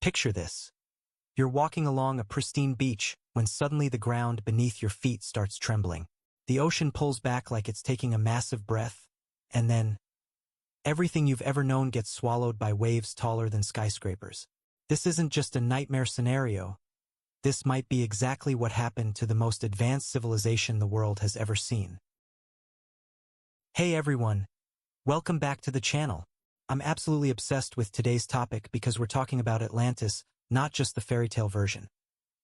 Picture this. You're walking along a pristine beach when suddenly the ground beneath your feet starts trembling. The ocean pulls back like it's taking a massive breath, and then everything you've ever known gets swallowed by waves taller than skyscrapers. This isn't just a nightmare scenario. This might be exactly what happened to the most advanced civilization the world has ever seen. Hey everyone, welcome back to the channel. I'm absolutely obsessed with today's topic because we're talking about Atlantis, not just the fairy tale version,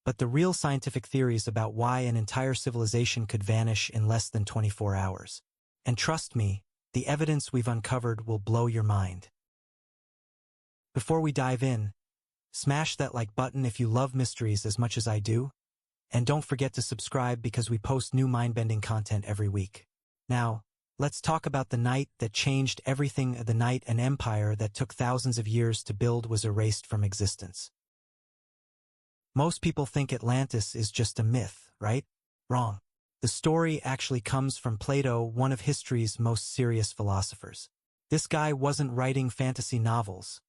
but the real scientific theories about why an entire civilization could vanish in less than 24 hours. And trust me, the evidence we've uncovered will blow your mind. Before we dive in, smash that like button if you love mysteries as much as I do, and don't forget to subscribe because we post new mind-bending content every week. Now, let's talk about the night that changed everything. The night an empire that took thousands of years to build was erased from existence. Most people think Atlantis is just a myth, right? Wrong. The story actually comes from Plato, one of history's most serious philosophers. This guy wasn't writing fantasy novels.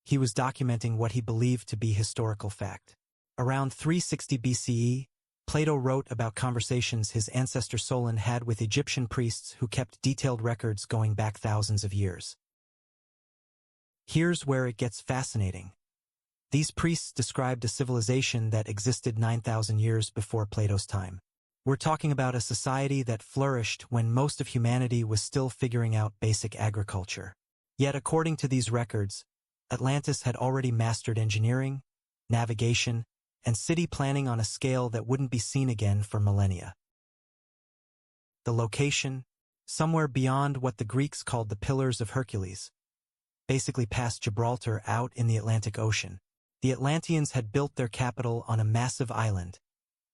He was documenting what he believed to be historical fact. Around 360 BCE, Plato wrote about conversations his ancestor Solon had with Egyptian priests who kept detailed records going back thousands of years. Here's where it gets fascinating. These priests described a civilization that existed 9,000 years before Plato's time. We're talking about a society that flourished when most of humanity was still figuring out basic agriculture. Yet according to these records, Atlantis had already mastered engineering, navigation, and city planning on a scale that wouldn't be seen again for millennia. The location, somewhere beyond what the Greeks called the Pillars of Hercules, basically past Gibraltar out in the Atlantic Ocean. The Atlanteans had built their capital on a massive island,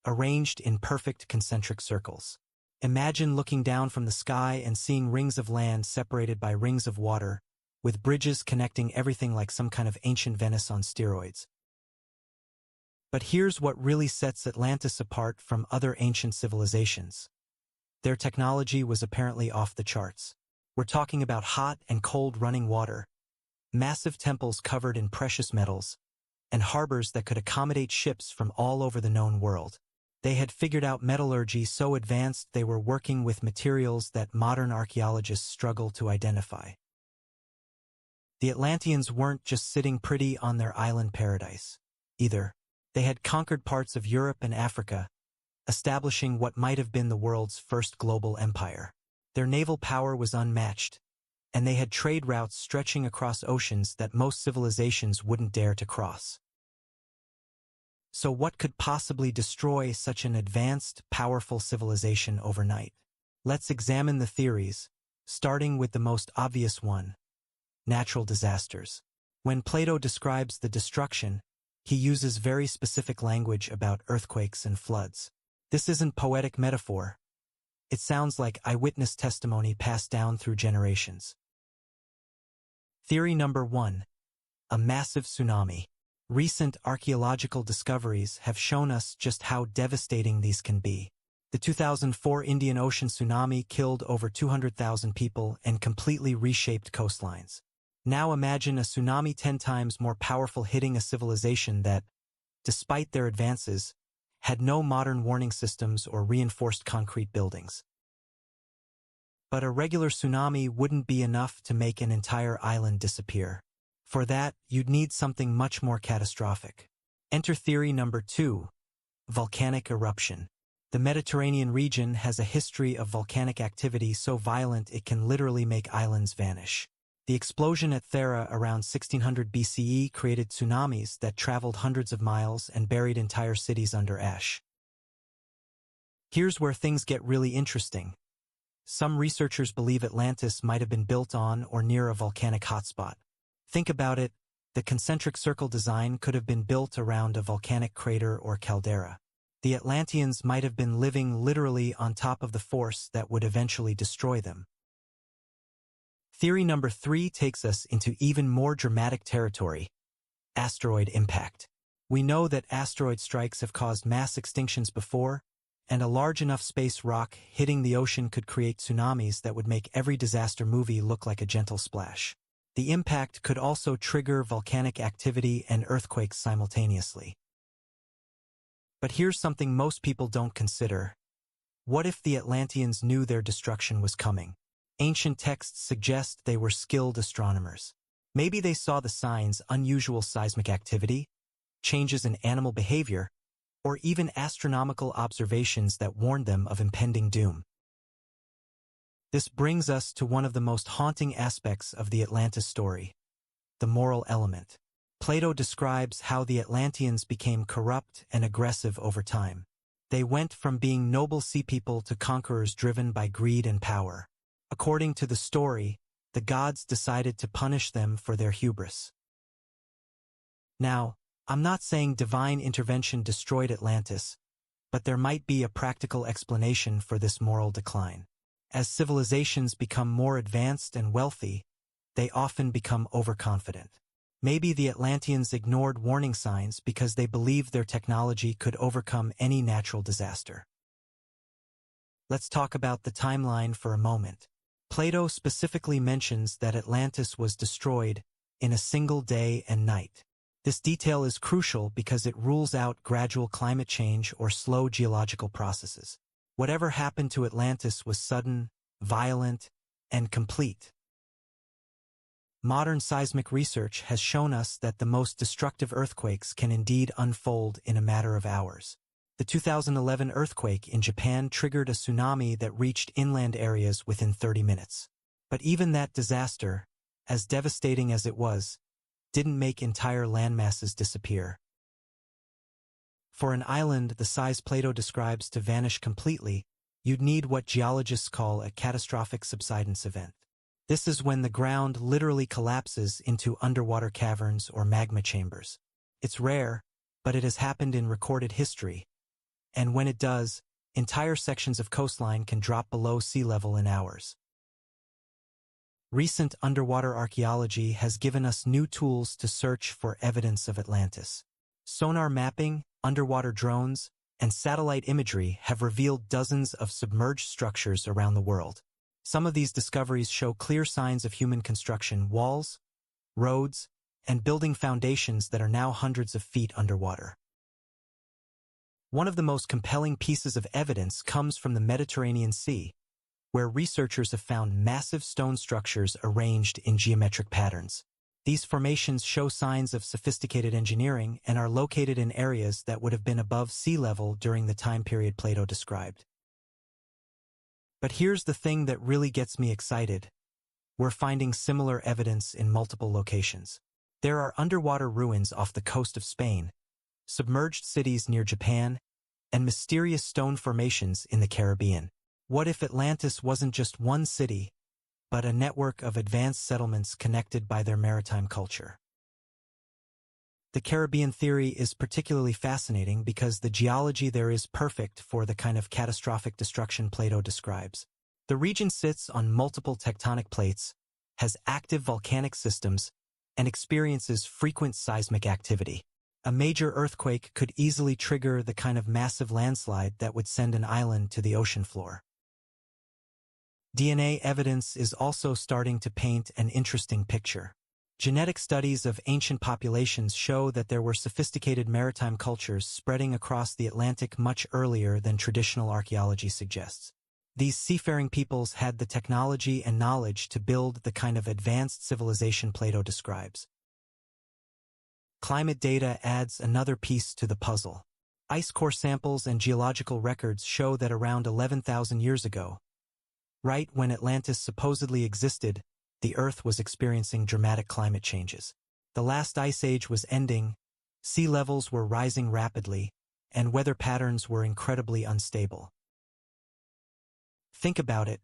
arranged in perfect concentric circles. Imagine looking down from the sky and seeing rings of land separated by rings of water, with bridges connecting everything like some kind of ancient Venice on steroids. But here's what really sets Atlantis apart from other ancient civilizations. Their technology was apparently off the charts. We're talking about hot and cold running water, massive temples covered in precious metals, and harbors that could accommodate ships from all over the known world. They had figured out metallurgy so advanced they were working with materials that modern archaeologists struggle to identify. The Atlanteans weren't just sitting pretty on their island paradise, either. They had conquered parts of Europe and Africa, establishing what might have been the world's first global empire. Their naval power was unmatched, and they had trade routes stretching across oceans that most civilizations wouldn't dare to cross. So what could possibly destroy such an advanced, powerful civilization overnight? Let's examine the theories, starting with the most obvious one: natural disasters. When Plato describes the destruction, he uses very specific language about earthquakes and floods. This isn't poetic metaphor. It sounds like eyewitness testimony passed down through generations. Theory number 1. A massive tsunami. Recent archaeological discoveries have shown us just how devastating these can be. The 2004 Indian Ocean tsunami killed over 200,000 people and completely reshaped coastlines. Now imagine a tsunami 10 times more powerful hitting a civilization that, despite their advances, had no modern warning systems or reinforced concrete buildings. But a regular tsunami wouldn't be enough to make an entire island disappear. For that, you'd need something much more catastrophic. Enter theory number 2, volcanic eruption. The Mediterranean region has a history of volcanic activity so violent it can literally make islands vanish. The explosion at Thera around 1600 BCE created tsunamis that traveled hundreds of miles and buried entire cities under ash. Here's where things get really interesting. Some researchers believe Atlantis might have been built on or near a volcanic hotspot. Think about it, the concentric circle design could have been built around a volcanic crater or caldera. The Atlanteans might have been living literally on top of the force that would eventually destroy them. Theory number 3 takes us into even more dramatic territory: asteroid impact. We know that asteroid strikes have caused mass extinctions before, and a large enough space rock hitting the ocean could create tsunamis that would make every disaster movie look like a gentle splash. The impact could also trigger volcanic activity and earthquakes simultaneously. But here's something most people don't consider. What if the Atlanteans knew their destruction was coming? Ancient texts suggest they were skilled astronomers. Maybe they saw the signs: unusual seismic activity, changes in animal behavior, or even astronomical observations that warned them of impending doom. This brings us to one of the most haunting aspects of the Atlantis story: the moral element. Plato describes how the Atlanteans became corrupt and aggressive over time. They went from being noble sea people to conquerors driven by greed and power. According to the story, the gods decided to punish them for their hubris. Now, I'm not saying divine intervention destroyed Atlantis, but there might be a practical explanation for this moral decline. As civilizations become more advanced and wealthy, they often become overconfident. Maybe the Atlanteans ignored warning signs because they believed their technology could overcome any natural disaster. Let's talk about the timeline for a moment. Plato specifically mentions that Atlantis was destroyed in a single day and night. This detail is crucial because it rules out gradual climate change or slow geological processes. Whatever happened to Atlantis was sudden, violent, and complete. Modern seismic research has shown us that the most destructive earthquakes can indeed unfold in a matter of hours. The 2011 earthquake in Japan triggered a tsunami that reached inland areas within 30 minutes. But even that disaster, as devastating as it was, didn't make entire landmasses disappear. For an island the size Plato describes to vanish completely, you'd need what geologists call a catastrophic subsidence event. This is when the ground literally collapses into underwater caverns or magma chambers. It's rare, but it has happened in recorded history. And when it does, entire sections of coastline can drop below sea level in hours. Recent underwater archaeology has given us new tools to search for evidence of Atlantis. Sonar mapping, underwater drones, and satellite imagery have revealed dozens of submerged structures around the world. Some of these discoveries show clear signs of human construction: walls, roads, and building foundations that are now hundreds of feet underwater. One of the most compelling pieces of evidence comes from the Mediterranean Sea, where researchers have found massive stone structures arranged in geometric patterns. These formations show signs of sophisticated engineering and are located in areas that would have been above sea level during the time period Plato described. But here's the thing that really gets me excited. We're finding similar evidence in multiple locations. There are underwater ruins off the coast of Spain, submerged cities near Japan, and mysterious stone formations in the Caribbean. What if Atlantis wasn't just one city, but a network of advanced settlements connected by their maritime culture? The Caribbean theory is particularly fascinating because the geology there is perfect for the kind of catastrophic destruction Plato describes. The region sits on multiple tectonic plates, has active volcanic systems, and experiences frequent seismic activity. A major earthquake could easily trigger the kind of massive landslide that would send an island to the ocean floor. DNA evidence is also starting to paint an interesting picture. Genetic studies of ancient populations show that there were sophisticated maritime cultures spreading across the Atlantic much earlier than traditional archaeology suggests. These seafaring peoples had the technology and knowledge to build the kind of advanced civilization Plato describes. Climate data adds another piece to the puzzle. Ice core samples and geological records show that around 11,000 years ago, right when Atlantis supposedly existed, the Earth was experiencing dramatic climate changes. The last ice age was ending, sea levels were rising rapidly, and weather patterns were incredibly unstable. Think about it.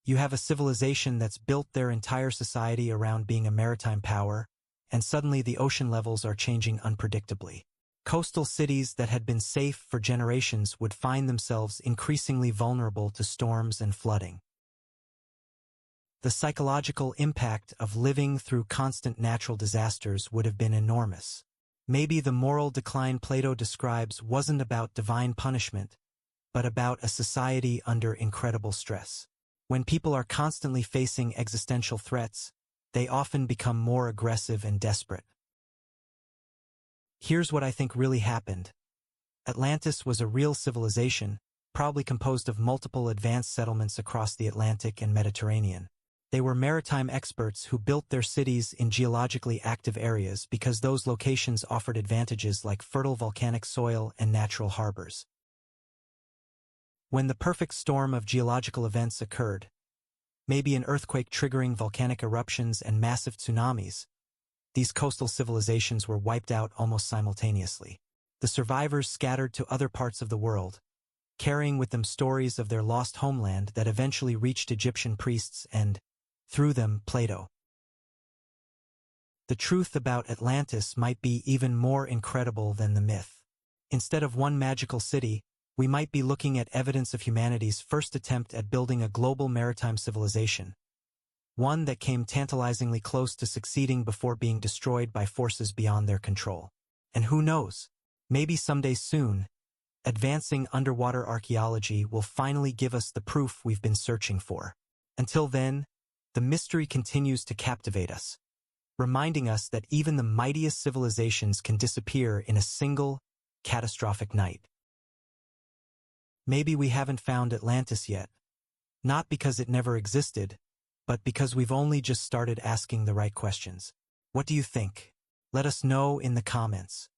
You have a civilization that's built their entire society around being a maritime power, and suddenly the ocean levels are changing unpredictably. Coastal cities that had been safe for generations would find themselves increasingly vulnerable to storms and flooding. The psychological impact of living through constant natural disasters would have been enormous. Maybe the moral decline Plato describes wasn't about divine punishment, but about a society under incredible stress. When people are constantly facing existential threats, they often become more aggressive and desperate. Here's what I think really happened. Atlantis was a real civilization, probably composed of multiple advanced settlements across the Atlantic and Mediterranean. They were maritime experts who built their cities in geologically active areas because those locations offered advantages like fertile volcanic soil and natural harbors. When the perfect storm of geological events occurred, maybe an earthquake triggering volcanic eruptions and massive tsunamis, these coastal civilizations were wiped out almost simultaneously. The survivors scattered to other parts of the world, carrying with them stories of their lost homeland that eventually reached Egyptian priests and, through them, Plato. The truth about Atlantis might be even more incredible than the myth. Instead of one magical city, we might be looking at evidence of humanity's first attempt at building a global maritime civilization, one that came tantalizingly close to succeeding before being destroyed by forces beyond their control. And who knows, maybe someday soon, advancing underwater archaeology will finally give us the proof we've been searching for. Until then, the mystery continues to captivate us, reminding us that even the mightiest civilizations can disappear in a single, catastrophic night. Maybe we haven't found Atlantis yet, not because it never existed, but because we've only just started asking the right questions. What do you think? Let us know in the comments.